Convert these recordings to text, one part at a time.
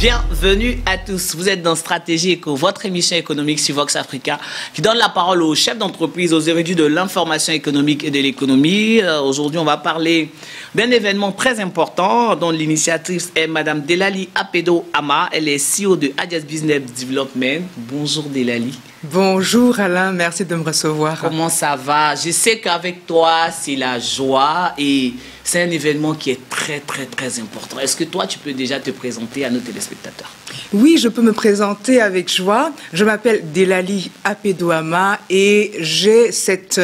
Bienvenue à tous. Vous êtes dans Stratégie Éco, votre émission économique sur Vox Africa qui donne la parole aux chefs d'entreprise, aux érudits de l'information économique et de l'économie. Aujourd'hui, on va parler d'un événement très important dont l'initiatrice est Madame Delali Apedo-Ama. Elle est CEO de Adias Business Development. Bonjour Delali. Bonjour Alain, merci de me recevoir. Comment ça va? Je sais qu'avec toi, c'est la joie et c'est un événement qui est très important. Est-ce que toi, tu peux déjà te présenter à nos téléspectateurs? Oui, je peux me présenter avec joie. Je m'appelle Delali Apedo-Ama et j'ai cette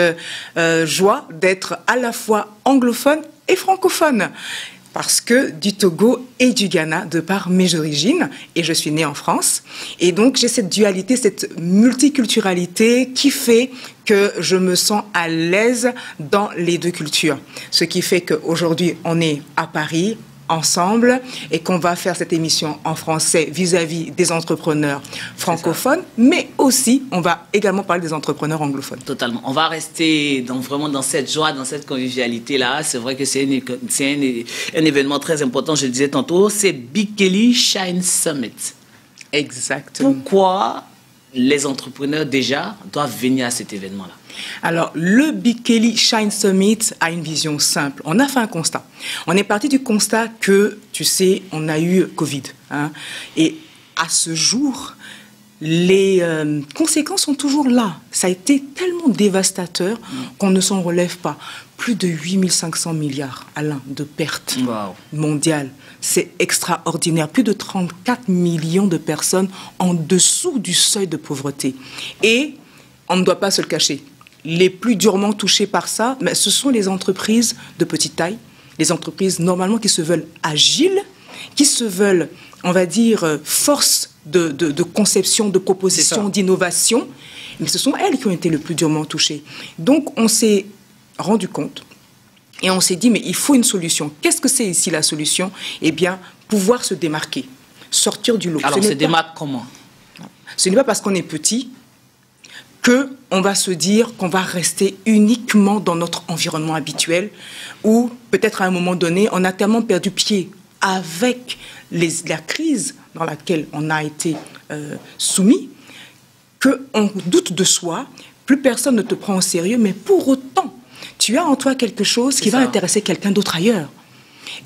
joie d'être à la fois anglophone et francophone. Parce que du Togo et du Ghana, de par mes origines, et je suis née en France. Et donc, j'ai cette dualité, cette multiculturalité qui fait que je me sens à l'aise dans les deux cultures. Ce qui fait qu'aujourd'hui, on est à Paris, ensemble, et qu'on va faire cette émission en français vis-à-vis des entrepreneurs francophones, mais aussi, on va également parler des entrepreneurs anglophones. Totalement. On va rester vraiment dans cette joie, dans cette convivialité-là. C'est vrai que c'est un événement très important, je le disais tantôt, c'est Bikele Shine Summit. Exactement. Pourquoi les entrepreneurs, déjà, doivent venir à cet événement-là? Alors, le Bikele Shine Summit a une vision simple. On a fait un constat. On est parti du constat que, tu sais, on a eu Covid. Et à ce jour, les conséquences sont toujours là. Ça a été tellement dévastateur qu'on ne s'en relève pas. Plus de 8500 milliards, Alain, de pertes mondiales. C'est extraordinaire. Plus de 34 millions de personnes en dessous du seuil de pauvreté. Et on ne doit pas se le cacher. Les plus durement touchés par ça, mais ce sont les entreprises de petite taille, les entreprises normalement qui se veulent agiles, qui se veulent, on va dire, force de conception, de proposition, d'innovation. Mais ce sont elles qui ont été le plus durement touchées. Donc, on s'est rendu compte et on s'est dit, mais il faut une solution. Qu'est-ce que c'est ici la solution? Eh bien, pouvoir se démarquer, sortir du lot. Alors, se démarque comment? Ce n'est pas parce qu'on est petit qu'on va se dire qu'on va rester uniquement dans notre environnement habituel ou peut-être à un moment donné, on a tellement perdu pied avec la crise dans laquelle on a été soumis qu'on doute de soi, plus personne ne te prend au sérieux, mais pour autant, tu as en toi quelque chose qui va intéresser quelqu'un d'autre ailleurs.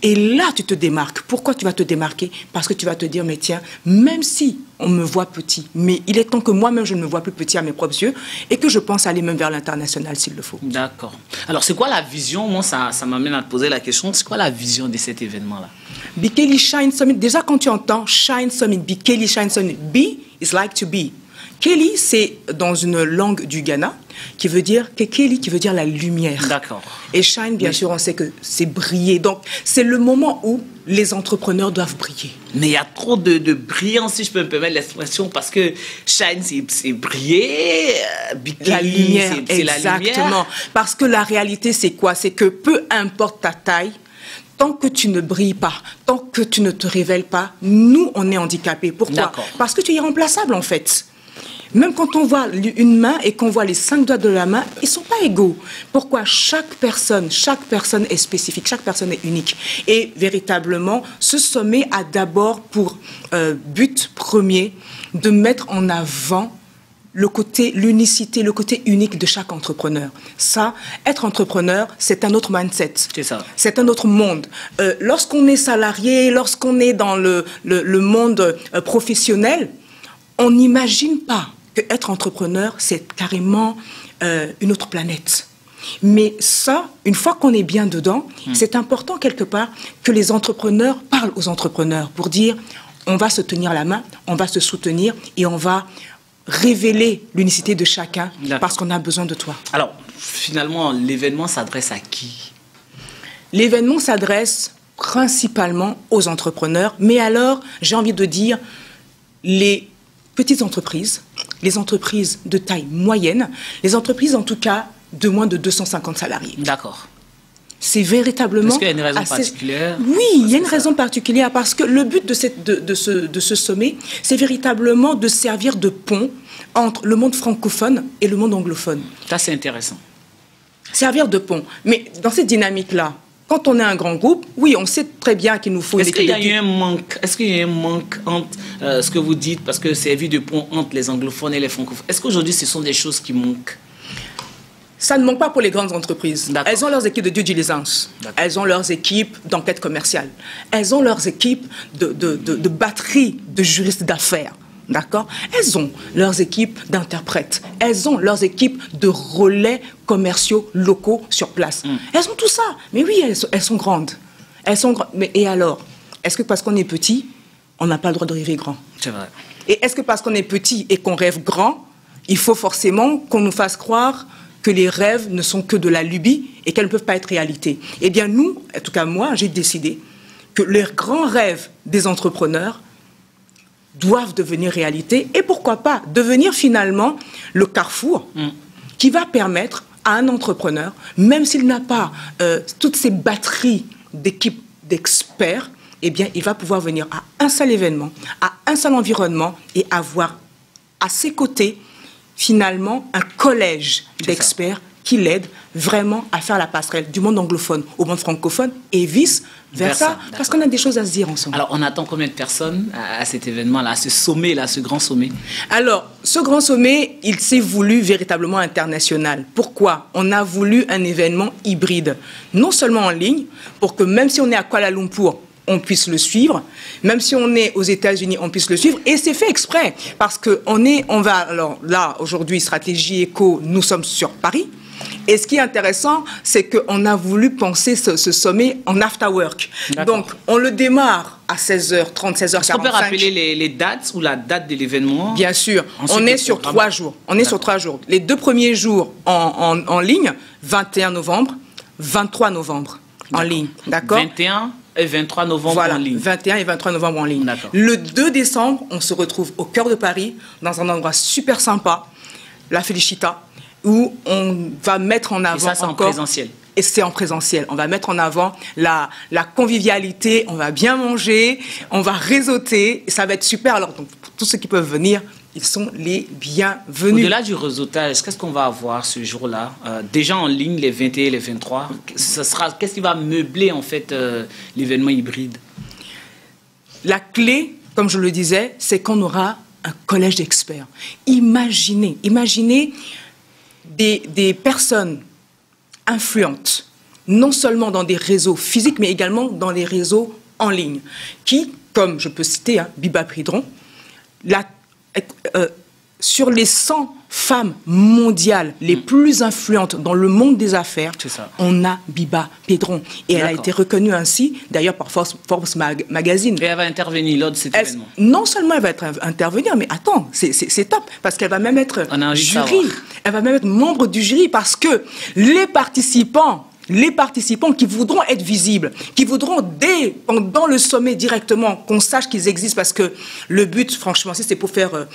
Et là, tu te démarques. Pourquoi tu vas te démarquer? Parce que tu vas te dire, mais tiens, même si on me voit petit, mais il est temps que moi-même, je ne me vois plus petit à mes propres yeux et que je pense aller même vers l'international s'il le faut. D'accord. Alors, c'est quoi la vision? Moi, ça m'amène à te poser la question. C'est quoi la vision de cet événement-là? Bikele Shine Summit, déjà quand tu entends Shine Summit, Bikele Shine Summit, be is like to be. Keli, c'est dans une langue du Ghana, qui veut dire Kekeli, qui veut dire la lumière. D'accord. Et shine, bien sûr, on sait que c'est briller. Donc, c'est le moment où les entrepreneurs doivent briller. Mais il y a trop de brillance, si je peux me permettre l'expression, parce que shine, c'est briller, la lumière, c'est la lumière. Exactement. Parce que la réalité, c'est quoi? C'est que peu importe ta taille, tant que tu ne brilles pas, tant que tu ne te révèles pas, nous, on est handicapés. Pourquoi? Parce que tu es irremplaçable, en fait. Même quand on voit une main et qu'on voit les 5 doigts de la main, ils ne sont pas égaux. Pourquoi? Chaque personne est spécifique, chaque personne est unique. Et véritablement, ce sommet a d'abord pour but premier de mettre en avant l'unicité, le côté unique de chaque entrepreneur. Ça, être entrepreneur, c'est un autre mindset. C'est ça. C'est un autre monde. Lorsqu'on est salarié, lorsqu'on est dans le monde professionnel, on n'imagine pas qu'être entrepreneur, c'est carrément une autre planète. Mais ça, une fois qu'on est bien dedans, c'est important quelque part que les entrepreneurs parlent aux entrepreneurs pour dire on va se tenir la main, on va se soutenir et on va révéler l'unicité de chacun parce qu'on a besoin de toi. Alors, finalement, l'événement s'adresse à qui? L'événement s'adresse principalement aux entrepreneurs, mais alors, j'ai envie de dire, les petites entreprises, les entreprises de taille moyenne, les entreprises en tout cas de moins de 250 salariés. D'accord. C'est véritablement... Est-ce qu'il y a une raison particulière? Oui, il y a une raison particulière parce que le but de ce sommet, c'est véritablement de servir de pont entre le monde francophone et le monde anglophone. Ça, c'est intéressant. Servir de pont. Mais dans cette dynamique-là, quand on est un grand groupe, oui, on sait très bien qu'il nous faut... Est-ce qu'il y a eu un manque, entre ce que vous dites, parce que c'est servi de pont entre les anglophones et les francophones. Est-ce qu'aujourd'hui, ce sont des choses qui manquent? Ça ne manque pas pour les grandes entreprises. Elles ont leurs équipes de due diligence. Elles ont leurs équipes d'enquête commerciale. Elles ont leurs équipes de batterie de juristes d'affaires. D'accord? Elles ont leurs équipes d'interprètes. Elles ont leurs équipes de relais commerciaux locaux sur place. Elles ont tout ça. Mais oui, elles sont grandes. Mais et alors? Est-ce que parce qu'on est petit, on n'a pas le droit de rêver grand? C'est vrai. Et est-ce que parce qu'on est petit et qu'on rêve grand, il faut forcément qu'on nous fasse croire que les rêves ne sont que de la lubie et qu'elles ne peuvent pas être réalité? Eh bien, nous, en tout cas moi, j'ai décidé que les grands rêves des entrepreneurs doivent devenir réalité et pourquoi pas devenir finalement le carrefour qui va permettre à un entrepreneur, même s'il n'a pas toutes ces batteries d'équipes d'experts, eh bien, il va pouvoir venir à un seul événement, à un seul environnement et avoir à ses côtés finalement un collège d'experts qui l'aident vraiment à faire la passerelle du monde anglophone au monde francophone et vice-versa, parce qu'on a des choses à se dire ensemble. Alors, on attend combien de personnes à cet événement-là, à ce sommet-là, ce grand sommet? Alors, ce grand sommet, il s'est voulu véritablement international. Pourquoi? On a voulu un événement hybride, non seulement en ligne, pour que même si on est à Kuala Lumpur, on puisse le suivre, même si on est aux États-Unis, on puisse le suivre, et c'est fait exprès, parce que alors là, aujourd'hui, Stratégie Éco, nous sommes sur Paris. Et ce qui est intéressant, c'est qu'on a voulu penser ce sommet en after work. Donc, on le démarre à 16h30, 16h45. Est-ce qu'on peut rappeler les dates ou la date de l'événement? Bien sûr. Ensuite, on est sur 3 jours. On est sur 3 jours. Les 2 premiers jours en ligne, 21 novembre, 23 novembre en ligne. D'accord? 21 et 23 novembre en ligne. 21 et 23 novembre en ligne. Le 2 décembre, on se retrouve au cœur de Paris, dans un endroit super sympa, la Félicita, où on va mettre en avant. Et ça, c'est en présentiel. Et c'est en présentiel. On va mettre en avant la convivialité, on va bien manger, on va réseauter, ça va être super. Alors, donc, pour tous ceux qui peuvent venir, ils sont les bienvenus. Au-delà du réseautage, qu'est-ce qu'on va avoir ce jour-là? Déjà en ligne, les 21 et les 23, qu'est-ce qui va meubler, en fait, l'événement hybride? La clé, comme je le disais, c'est qu'on aura un collège d'experts. Imaginez des personnes influentes, non seulement dans des réseaux physiques, mais également dans les réseaux en ligne, qui, comme je peux citer Biba Pédron, sur les 100 femmes mondiales les plus influentes dans le monde des affaires, on a Biba Pédron. Et elle a été reconnue ainsi, d'ailleurs, par Forbes Magazine. Et elle va intervenir lors de cet événement. Non seulement elle va intervenir, mais attends, c'est top, parce qu'elle va même être jury. Elle va même être membre du jury, parce que les participants qui voudront être visibles, qui voudront, pendant le sommet directement, qu'on sache qu'ils existent, parce que le but, franchement, c'est pour faire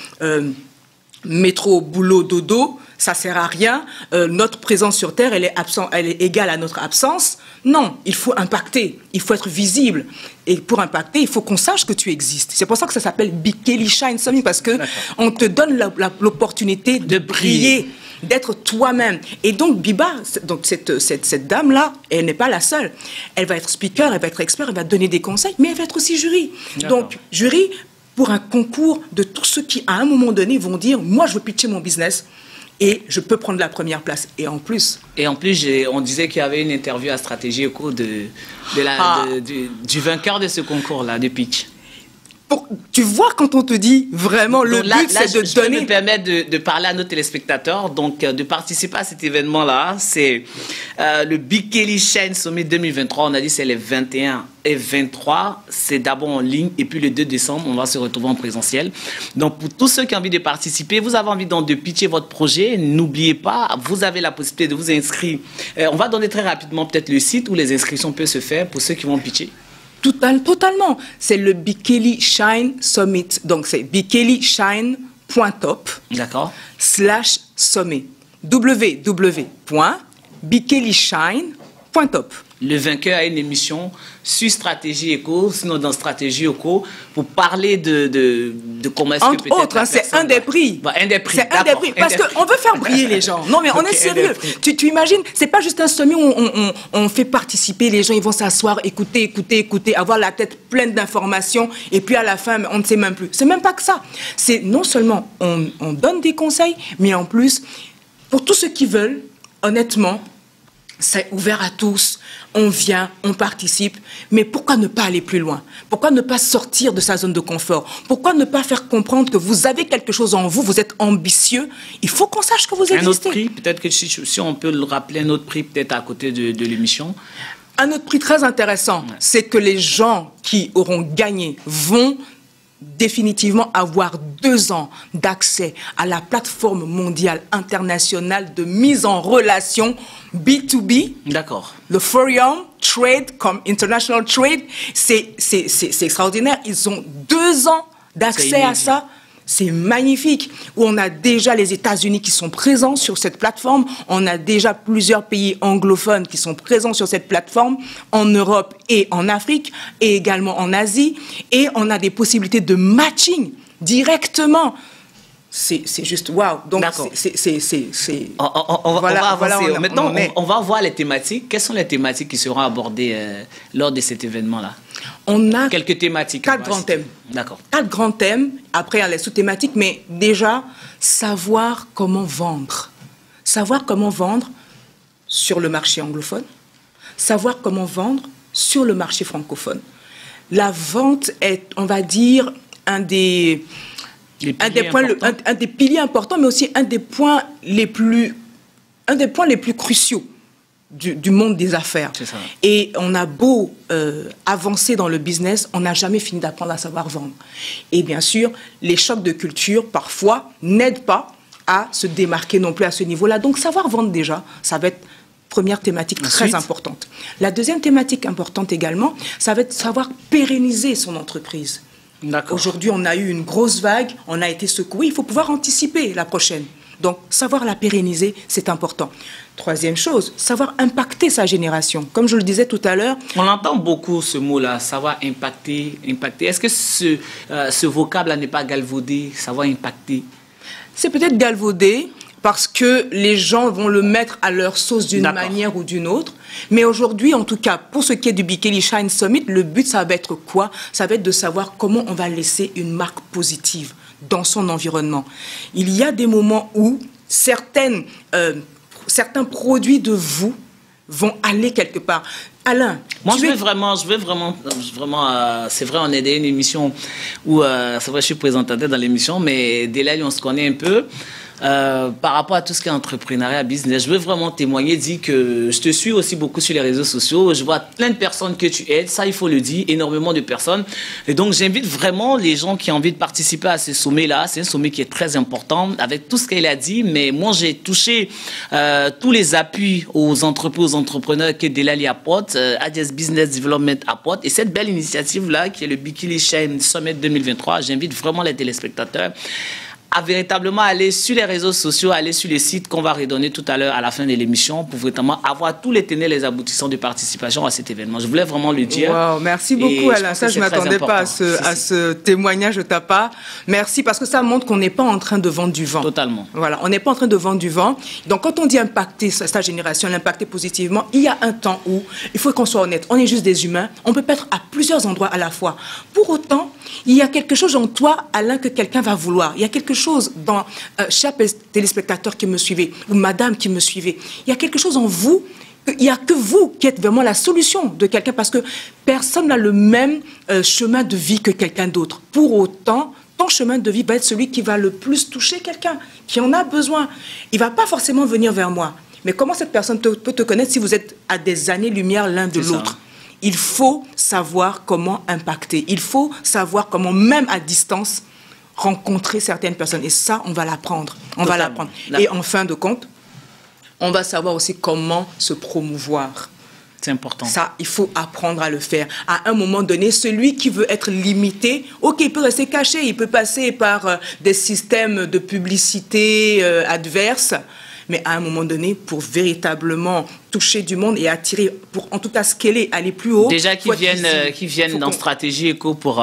métro, boulot, dodo, ça sert à rien. Notre présence sur Terre, elle est égale à notre absence. Non, il faut impacter, il faut être visible. Et pour impacter, il faut qu'on sache que tu existes. C'est pour ça que ça s'appelle Bikeli Shine Summit, parce qu'on te donne l'opportunité de briller, d'être toi-même. Et donc, Biba, donc cette dame-là, elle n'est pas la seule. Elle va être speaker, elle va être expert, elle va donner des conseils, mais elle va être aussi jury. Donc, jury pour un concours de tous ceux qui, à un moment donné, vont dire « Moi, je veux pitcher mon business et je peux prendre la première place. » Et en plus, on disait qu'il y avait une interview à Stratégie Éco du vainqueur de ce concours-là, de pitch. Tu vois, quand on te dit vraiment, le but, c'est de donner... Je me permets de parler à nos téléspectateurs, donc de participer à cet événement-là. C'est le Bikeli Shine Summit 2023. On a dit c'est les 21 et 23. C'est d'abord en ligne, et puis le 2 décembre, on va se retrouver en présentiel. Donc, pour tous ceux qui ont envie de participer, vous avez envie de pitcher votre projet, n'oubliez pas, vous avez la possibilité de vous inscrire. On va donner très rapidement peut-être le site où les inscriptions peuvent se faire pour ceux qui vont pitcher. Totalement. C'est le Bikeli Shine Summit. Donc, c'est bikelishine.top. D'accord. /sommet. www.bikelishine.top. le vainqueur a une émission sur Stratégie Éco, sinon dans Stratégie Éco, pour parler de comment est-ce que peut-être... Entre autres, c'est un des prix. Un des prix, c'est un des prix, parce qu'on veut faire briller les gens. Non, mais on est sérieux. Tu imagines, c'est pas juste un sommet où on fait participer les gens, ils vont s'asseoir, écouter, avoir la tête pleine d'informations, et puis à la fin, on ne sait même plus. C'est même pas que ça. C'est non seulement on donne des conseils, mais en plus, pour tous ceux qui veulent, honnêtement, c'est ouvert à tous, on vient, on participe, mais pourquoi ne pas aller plus loin? Pourquoi ne pas sortir de sa zone de confort? Pourquoi ne pas faire comprendre que vous avez quelque chose en vous, vous êtes ambitieux? Il faut qu'on sache que vous existez. Un autre prix, peut-être que si on peut le rappeler, un autre prix peut-être à côté de l'émission. Un autre prix très intéressant, c'est que les gens qui auront gagné vont définitivement avoir 2 ans d'accès à la plateforme mondiale internationale de mise en relation B2B. D'accord. Le Forum Trade comme International Trade, c'est extraordinaire. Ils ont 2 ans d'accès à ça. C'est magnifique. Où on a déjà les États-Unis qui sont présents sur cette plateforme. On a déjà plusieurs pays anglophones qui sont présents sur cette plateforme, en Europe et en Afrique, et également en Asie. Et on a des possibilités de matching directement. C'est juste waouh. Donc, on va avancer. Maintenant, on va voir les thématiques. Quelles sont les thématiques qui seront abordées lors de cet événement-là? On a quelques thématiques. 4 grands thèmes. D'accord. 4 grands thèmes. Après, il y a les sous-thématiques, mais déjà, savoir comment vendre. Savoir comment vendre sur le marché anglophone. Savoir comment vendre sur le marché francophone. La vente est, on va dire, un des piliers importants, mais aussi un des points les plus cruciaux du monde des affaires. C'est ça. Et on a beau avancer dans le business, on n'a jamais fini d'apprendre à savoir vendre. Et bien sûr, les chocs de culture, parfois, n'aident pas à se démarquer non plus à ce niveau-là. Donc, savoir vendre déjà, ça va être première thématique très importante. La deuxième thématique importante également, ça va être savoir pérenniser son entreprise. Aujourd'hui, on a eu une grosse vague, on a été secoué, il faut pouvoir anticiper la prochaine. Donc, savoir la pérenniser, c'est important. Troisième chose, savoir impacter sa génération. Comme je le disais tout à l'heure... On entend beaucoup ce mot-là, savoir impacter. Est-ce que ce vocable-là n'est pas galvaudé, savoir impacter? C'est peut-être galvaudé, parce que les gens vont le mettre à leur sauce d'une manière ou d'une autre. Mais aujourd'hui, en tout cas, pour ce qui est du Bikeli Shine Summit, le but, ça va être quoi? Ça va être de savoir comment on va laisser une marque positive dans son environnement. Il y a des moments où certains produits de vous vont aller quelque part. Alain, moi je veux vraiment, c'est vrai, on est dans une émission où, c'est vrai, je suis présentateur dans l'émission, mais dès là, on se connaît un peu. Par rapport à tout ce qui est entrepreneuriat, business, je veux vraiment témoigner, dire que je te suis aussi beaucoup sur les réseaux sociaux, je vois plein de personnes que tu aides, ça il faut le dire, énormément de personnes, et donc j'invite vraiment les gens qui ont envie de participer à ce sommet-là. C'est un sommet qui est très important, avec tout ce qu'elle a dit, mais moi j'ai touché tous les appuis aux entreprises, aux entrepreneurs que Delali apporte, Adidas Business Development apporte, et cette belle initiative-là, qui est le Bikeli Shine Summit 2023, j'invite vraiment les téléspectateurs à véritablement aller sur les réseaux sociaux, aller sur les sites qu'on va redonner tout à l'heure à la fin de l'émission pour vraiment avoir tous les tenants et les aboutissants de participation à cet événement. Je voulais vraiment le dire. Wow, merci beaucoup Alain. Ça, je ne m'attendais pas à ce témoignage de ta part. Merci, parce que ça montre qu'on n'est pas en train de vendre du vent. Totalement. Voilà, on n'est pas en train de vendre du vent. Donc, quand on dit impacter sa génération, l'impacter positivement, il y a un temps où il faut qu'on soit honnête. On est juste des humains. On peut pas être à plusieurs endroits à la fois. Pour autant, il y a quelque chose en toi, Alain, que quelqu'un va vouloir. Il y a quelque chose dans, chers téléspectateurs qui me suivez, ou madame qui me suivez, il y a quelque chose en vous, il n'y a que vous qui êtes vraiment la solution de quelqu'un, parce que personne n'a le même chemin de vie que quelqu'un d'autre. Pour autant, ton chemin de vie va être celui qui va le plus toucher quelqu'un, qui en a besoin. Il ne va pas forcément venir vers moi. Mais comment cette personne peut te connaître si vous êtes à des années-lumière l'un de l'autre? Il faut savoir comment impacter. Il faut savoir comment, même à distance, rencontrer certaines personnes. Et ça, on va l'apprendre. On va l'apprendre. Et en fin de compte, on va savoir aussi comment se promouvoir. C'est important. Ça, il faut apprendre à le faire. À un moment donné, celui qui veut être limité, ok, il peut rester caché, il peut passer par des systèmes de publicité adverses, mais à un moment donné, pour véritablement toucher du monde et attirer, pour en tout cas scaler, aller plus haut. Déjà qui viennent dans Stratégie Éco pour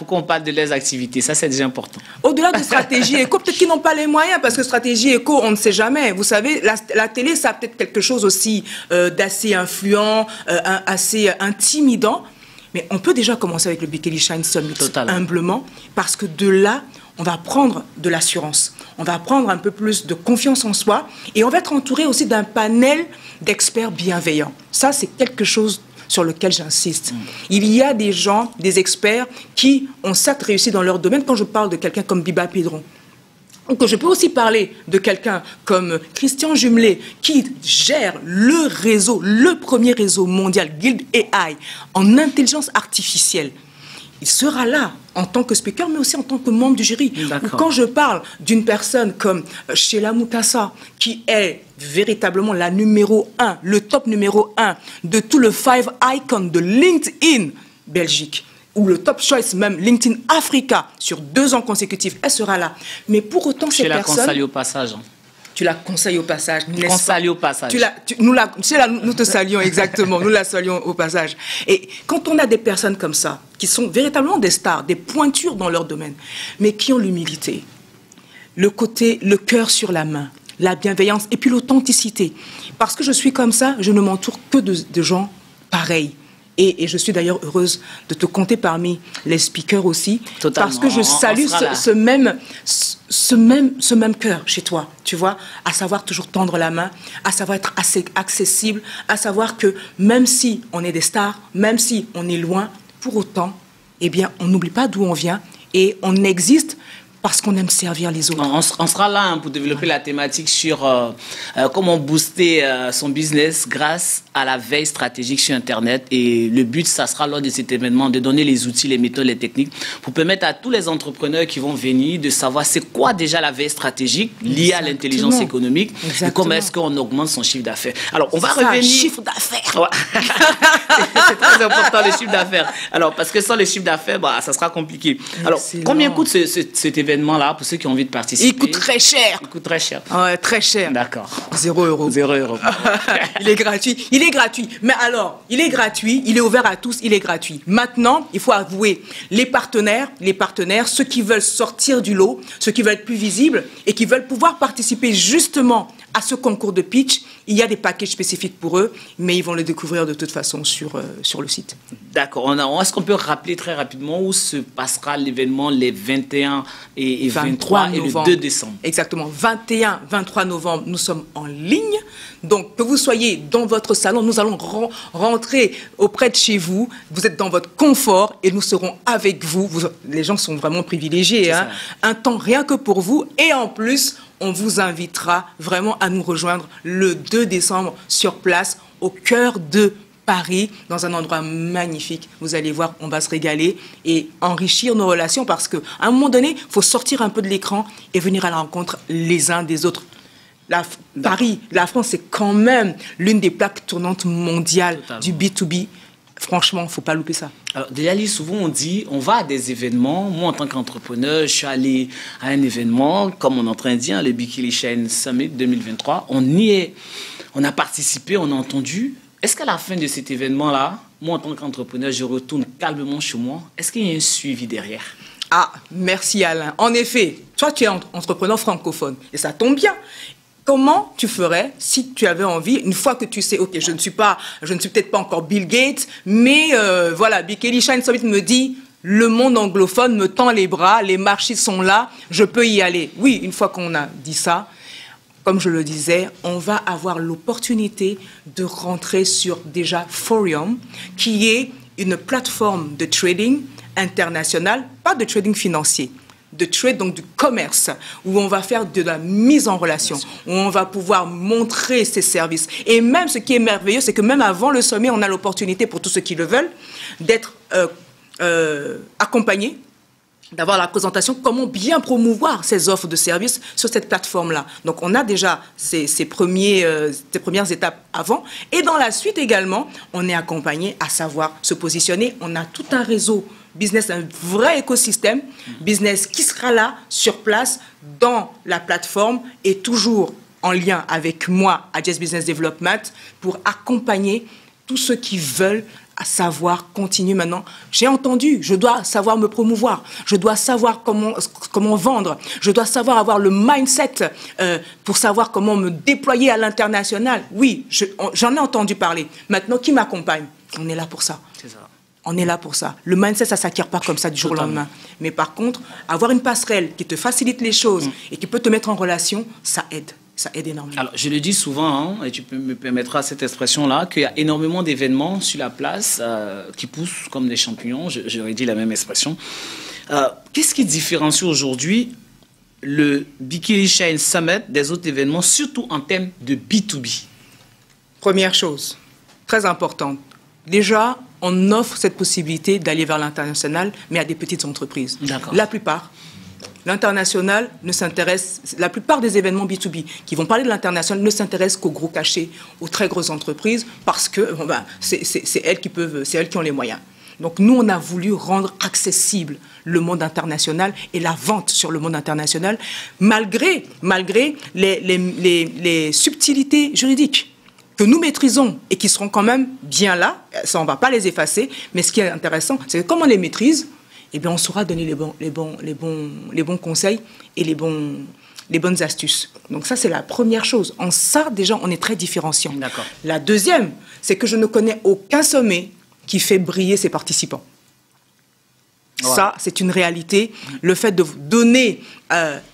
qu'on parle de leurs activités. Ça, c'est déjà important. Au-delà de Stratégie Éco, peut-être qu'ils n'ont pas les moyens, parce que Stratégie Éco, on ne sait jamais. Vous savez, la télé, ça a peut-être quelque chose aussi d'assez influent, assez intimidant. Mais on peut déjà commencer avec le Bikele Shine Summit, humblement, parce que de là, on va prendre de l'assurance. On va prendre un peu plus de confiance en soi, et on va être entouré aussi d'un panel d'experts bienveillants. Ça, c'est quelque chose sur lequel j'insiste. Il y a des gens, des experts qui ont certes réussi dans leur domaine. Quand je parle de quelqu'un comme Biba Pedron, donc je peux aussi parler de quelqu'un comme Christian Jumelet qui gère le réseau, le premier réseau mondial Guild AI en intelligence artificielle. Il sera là en tant que speaker, mais aussi en tant que membre du jury. Ou quand je parle d'une personne comme Sheila Moukassa, qui est véritablement la numéro 1, le top numéro 1 de tout le 5 icon de LinkedIn Belgique, ou le top choice même LinkedIn Africa sur 2 ans consécutifs, elle sera là. Mais pour autant, ces personnes... Je la conseille au passage. Tu la conseilles au passage. Conseille au passage. Nous te saluons, exactement. Nous la saluons au passage. Et quand on a des personnes comme ça, qui sont véritablement des stars, des pointures dans leur domaine, mais qui ont l'humilité, le cœur sur la main, la bienveillance et puis l'authenticité. Parce que je suis comme ça, je ne m'entoure que de gens pareils. Et je suis d'ailleurs heureuse de te compter parmi les speakers aussi. Totalement. Parce que je salue ce même cœur chez toi, tu vois, à savoir toujours tendre la main, à savoir être assez accessible, à savoir que même si on est des stars, même si on est loin, pour autant, eh bien, on n'oublie pas d'où on vient et on existe parce qu'on aime servir les autres. On sera là pour développer la thématique sur comment booster son business grâce à la veille stratégique sur Internet. Et le but, ça sera lors de cet événement de donner les outils, les méthodes, les techniques pour permettre à tous les entrepreneurs qui vont venir de savoir c'est quoi déjà la veille stratégique liée à l'intelligence économique et comment est-ce qu'on augmente son chiffre d'affaires. Alors, on va revenir... chiffre d'affaires. Ouais. C'est très important, le chiffre d'affaires. Alors, parce que sans le chiffre d'affaires, ça sera compliqué. Alors, combien coûte cet événement-là pour ceux qui ont envie de participer? Il coûte très cher. Il coûte très cher. Ouais, très cher. D'accord. 0 €. 0 €. Il est gratuit. Il est gratuit. Mais alors, il est gratuit, il est ouvert à tous, il est gratuit. Maintenant, il faut avouer, les partenaires, ceux qui veulent sortir du lot, ceux qui veulent être plus visibles et qui veulent pouvoir participer justement à ce concours de pitch, il y a des packages spécifiques pour eux, mais ils vont le découvrir de toute façon sur le site. D'accord. Est-ce qu'on peut rappeler très rapidement où se passera l'événement les 21 et 23 et le 2 décembre? Exactement. 21, 23 novembre, nous sommes en ligne. Donc, que vous soyez dans votre salon, nous allons rentrer auprès de chez vous. Vous êtes dans votre confort et nous serons avec vous. Les gens sont vraiment privilégiés. Hein. Un temps rien que pour vous. Et en plus, on vous invitera vraiment à nous rejoindre le 2 décembre sur place, au cœur de Paris, dans un endroit magnifique. Vous allez voir, on va se régaler et enrichir nos relations parce qu'à un moment donné, il faut sortir un peu de l'écran et venir à la rencontre les uns des autres. Paris, la France, c'est quand même l'une des plaques tournantes mondiales du B2B. Franchement, il ne faut pas louper ça. Alors, déjà, souvent, on dit, on va à des événements. Moi, en tant qu'entrepreneur, je suis allé à un événement, comme on est en train de dire, le Bikele Shine Summit 2023. On a participé, on a entendu. Est-ce qu'à la fin de cet événement-là, moi, en tant qu'entrepreneur, je retourne calmement chez moi? Est-ce qu'il y a un suivi derrière? Ah, merci Alain. En effet, toi, tu es entrepreneur francophone et ça tombe bien. Comment tu ferais si tu avais envie, une fois que tu sais, ok, je ne suis peut-être pas encore Bill Gates, mais voilà, Bikele Shine Summit me dit, le monde anglophone me tend les bras, les marchés sont là, je peux y aller. Oui, une fois qu'on a dit ça, comme je le disais, on va avoir l'opportunité de rentrer sur déjà Forium, qui est une plateforme de trading internationale, pas de trading financier, de trade, donc du commerce, où on va faire de la mise en relation, où on va pouvoir montrer ses services. Et même ce qui est merveilleux, c'est que même avant le sommet, on a l'opportunité pour tous ceux qui le veulent d'être accompagnés, d'avoir la présentation, comment bien promouvoir ces offres de services sur cette plateforme-là. Donc, on a déjà ces premières étapes avant. Et dans la suite également, on est accompagné à savoir se positionner. On a tout un réseau business, un vrai écosystème business qui sera là, sur place, dans la plateforme et toujours en lien avec moi, Adjess Business Development, pour accompagner tous ceux qui veulent savoir continuer maintenant. J'ai entendu, je dois savoir me promouvoir, je dois savoir comment vendre, je dois savoir avoir le mindset pour savoir comment me déployer à l'international. Oui, j'en ai entendu parler. Maintenant, qui m'accompagne? On est là pour ça. C'est ça. On est là pour ça. Le mindset, ça ne s'acquiert pas comme ça du jour au lendemain. Mais par contre, avoir une passerelle qui te facilite les choses et qui peut te mettre en relation, ça aide. Ça aide énormément. Alors, je le dis souvent, et tu me permettras cette expression-là, qu'il y a énormément d'événements sur la place qui poussent comme des champignons. J'aurais dit la même expression. Qu'est-ce qui différencie aujourd'hui le Bikili Shine Summit des autres événements, surtout en termes de B2B? Première chose, très importante. Déjà, on offre cette possibilité d'aller vers l'international, mais à des petites entreprises. La plupart. L'international ne s'intéresse... La plupart des événements B2B qui vont parler de l'international ne s'intéressent qu'aux gros cachets, aux très grosses entreprises, parce que c'est elles qui ont les moyens. Donc nous, on a voulu rendre accessible le monde international et la vente sur le monde international, malgré les subtilités juridiques que nous maîtrisons et qui seront quand même bien là. Ça, on ne va pas les effacer. Mais ce qui est intéressant, c'est que comme on les maîtrise, eh bien, on saura donner les bons conseils et les bonnes astuces. Donc ça, c'est la première chose. En ça, déjà, on est très différenciant. D'accord. La deuxième, c'est que je ne connais aucun sommet qui fait briller ses participants. Ouais. Ça, c'est une réalité. Le fait de donner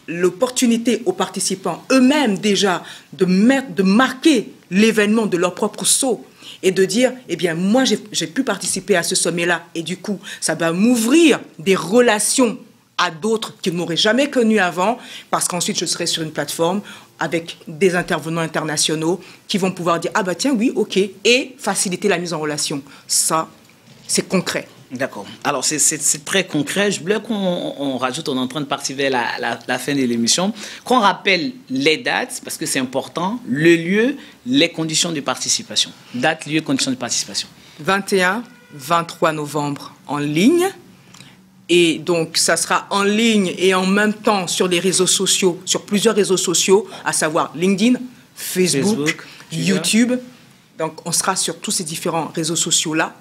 l'opportunité aux participants eux-mêmes déjà de marquer l'événement de leur propre saut et de dire, eh bien, moi, j'ai pu participer à ce sommet-là et du coup, ça va m'ouvrir des relations à d'autres qui ne m'auraient jamais connu avant parce qu'ensuite, je serai sur une plateforme avec des intervenants internationaux qui vont pouvoir dire, ah bah tiens, oui, ok, et faciliter la mise en relation. Ça, c'est concret. D'accord. Alors, c'est très concret. Je voulais qu'on rajoute, on est en train de partir vers la fin de l'émission, qu'on rappelle les dates, parce que c'est important, le lieu, les conditions de participation. Date, lieu, conditions de participation. 21, 23 novembre en ligne. Et donc, ça sera en ligne et en même temps sur les réseaux sociaux, sur plusieurs réseaux sociaux, à savoir LinkedIn, Facebook YouTube. Donc, on sera sur tous ces différents réseaux sociaux-là.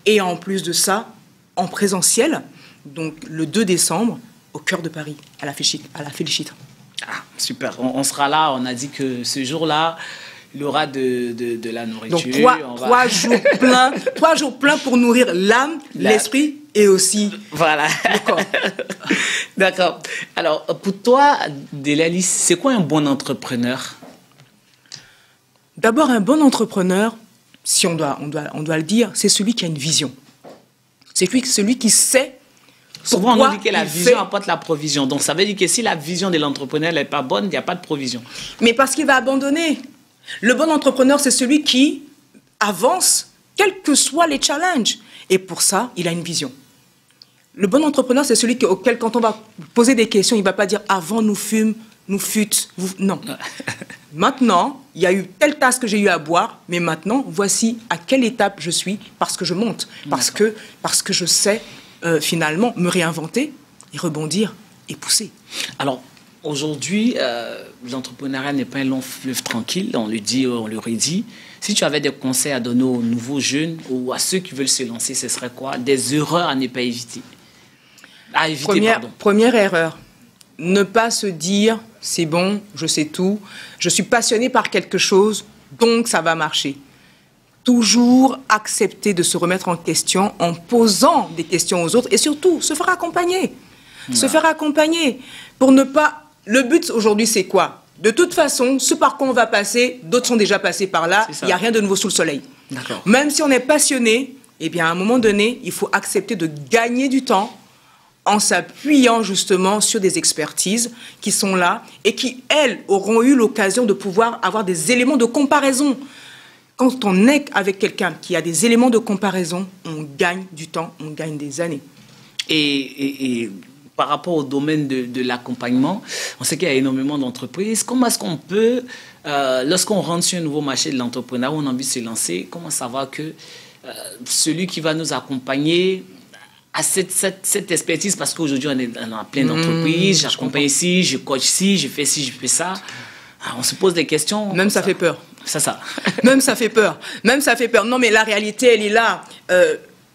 Et en plus de ça, en présentiel, donc le 2 décembre, au cœur de Paris, à la Félichite. Ah, super. On sera là. On a dit que ce jour-là, il y aura de la nourriture. Donc, 3 jours pleins pour nourrir l'âme, l'esprit et aussi le corps. D'accord. Alors, pour toi, Delali, c'est quoi un bon entrepreneur? D'abord, un bon entrepreneur, si on doit le dire, c'est celui qui a une vision. C'est celui qui sait. Souvent, on dit que la vision apporte la provision. Donc, ça veut dire que si la vision de l'entrepreneur n'est pas bonne, il n'y a pas de provision. Mais parce qu'il va abandonner. Le bon entrepreneur, c'est celui qui avance, quels que soient les challenges. Et pour ça, il a une vision. Le bon entrepreneur, c'est celui auquel, quand on va poser des questions, il ne va pas dire « avant, nous fûmes, nous fûtes ». Non. Maintenant, il y a eu telle tasse que j'ai eu à boire, mais maintenant, voici à quelle étape je suis, parce que je monte, parce que je sais finalement me réinventer et rebondir et pousser. Alors, aujourd'hui, l'entrepreneuriat n'est pas un long fleuve tranquille, on le redit. Si tu avais des conseils à donner aux nouveaux jeunes ou à ceux qui veulent se lancer, ce serait quoi? Des erreurs à ne pas éviter. Première erreur. Ne pas se dire, c'est bon, je sais tout, je suis passionné par quelque chose, donc ça va marcher. Toujours accepter de se remettre en question en posant des questions aux autres et surtout se faire accompagner. Se faire accompagner pour ne pas... Le but aujourd'hui, c'est quoi? De toute façon, ce par quoi on va passer, d'autres sont déjà passés par là, il n'y a rien de nouveau sous le soleil. Même si on est passionné, eh bien, à un moment donné, il faut accepter de gagner du temps en s'appuyant justement sur des expertises qui sont là et qui, elles, auront eu l'occasion de pouvoir avoir des éléments de comparaison. Quand on est avec quelqu'un qui a des éléments de comparaison, on gagne du temps, on gagne des années. Et par rapport au domaine de l'accompagnement, on sait qu'il y a énormément d'entreprises. Comment est-ce qu'on peut, lorsqu'on rentre sur un nouveau marché de l'entrepreneuriat, où on a envie de se lancer, comment savoir que celui qui va nous accompagner à cette expertise, parce qu'aujourd'hui, on est dans plein d'entreprises, j'accompagne ici, je coach ici, je fais ci, je fais ça. on se pose des questions. Même ça fait peur. C'est ça. Même ça fait peur. Même ça fait peur. Non, mais la réalité, elle est là.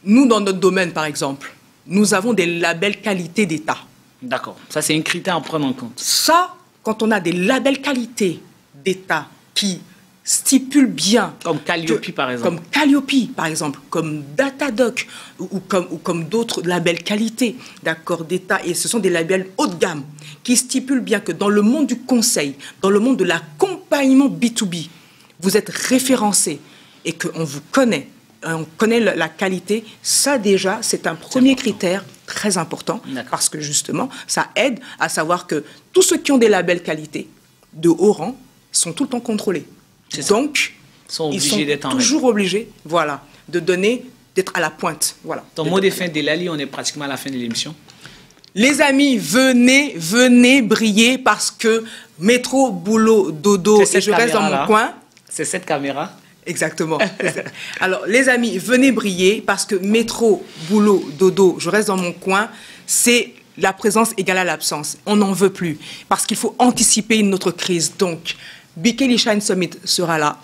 Nous, dans notre domaine, par exemple, nous avons des labels qualité d'État. D'accord. Ça, c'est un critère à prendre en compte. Ça, quand on a des labels qualité d'État qui stipulent bien... Comme Calliope, par exemple. Comme Calliope, par exemple, comme Datadoc ou comme d'autres labels qualité, d'accord, d'État. Et ce sont des labels haut de gamme qui stipulent bien que dans le monde du conseil, dans le monde de l'accompagnement B2B, vous êtes référencé et qu'on vous connaît, on connaît la qualité, ça déjà, c'est un premier critère très important parce que justement, ça aide à savoir que tous ceux qui ont des labels qualité de haut rang sont tout le temps contrôlés. Donc, ils sont toujours obligés, voilà, de donner, d'être à la pointe. Voilà. Ton mot de fin, Delali, on est pratiquement à la fin de l'émission. Les amis, venez briller parce que métro, boulot, dodo, et je reste dans mon coin. C'est cette caméra. Exactement. Alors, les amis, venez briller parce que métro, boulot, dodo, je reste dans mon coin, c'est la présence égale à l'absence. On n'en veut plus parce qu'il faut anticiper notre crise. Donc, Bikele Shine Summit sera là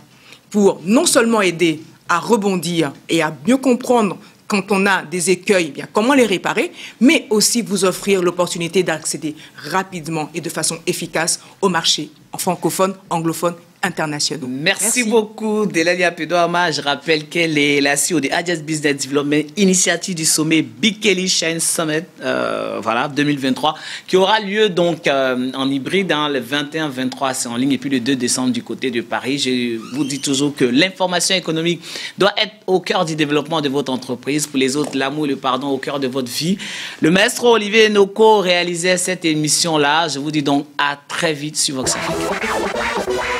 pour non seulement aider à rebondir et à mieux comprendre quand on a des écueils, bien comment les réparer, mais aussi vous offrir l'opportunité d'accéder rapidement et de façon efficace au marché francophone, anglophone, internationaux. Merci beaucoup, Delali Apedouama. Je rappelle qu'elle est la CEO de Agias Business Development, initiative du sommet Bikele Shine Summit, voilà, 2023, qui aura lieu donc en hybride, le 21-23, c'est en ligne, et puis le 2 décembre du côté de Paris. Je vous dis toujours que l'information économique doit être au cœur du développement de votre entreprise. Pour les autres, l'amour et le pardon au cœur de votre vie. Le maestro Olivier Noko réalisait cette émission-là. Je vous dis donc à très vite sur Vox Africa.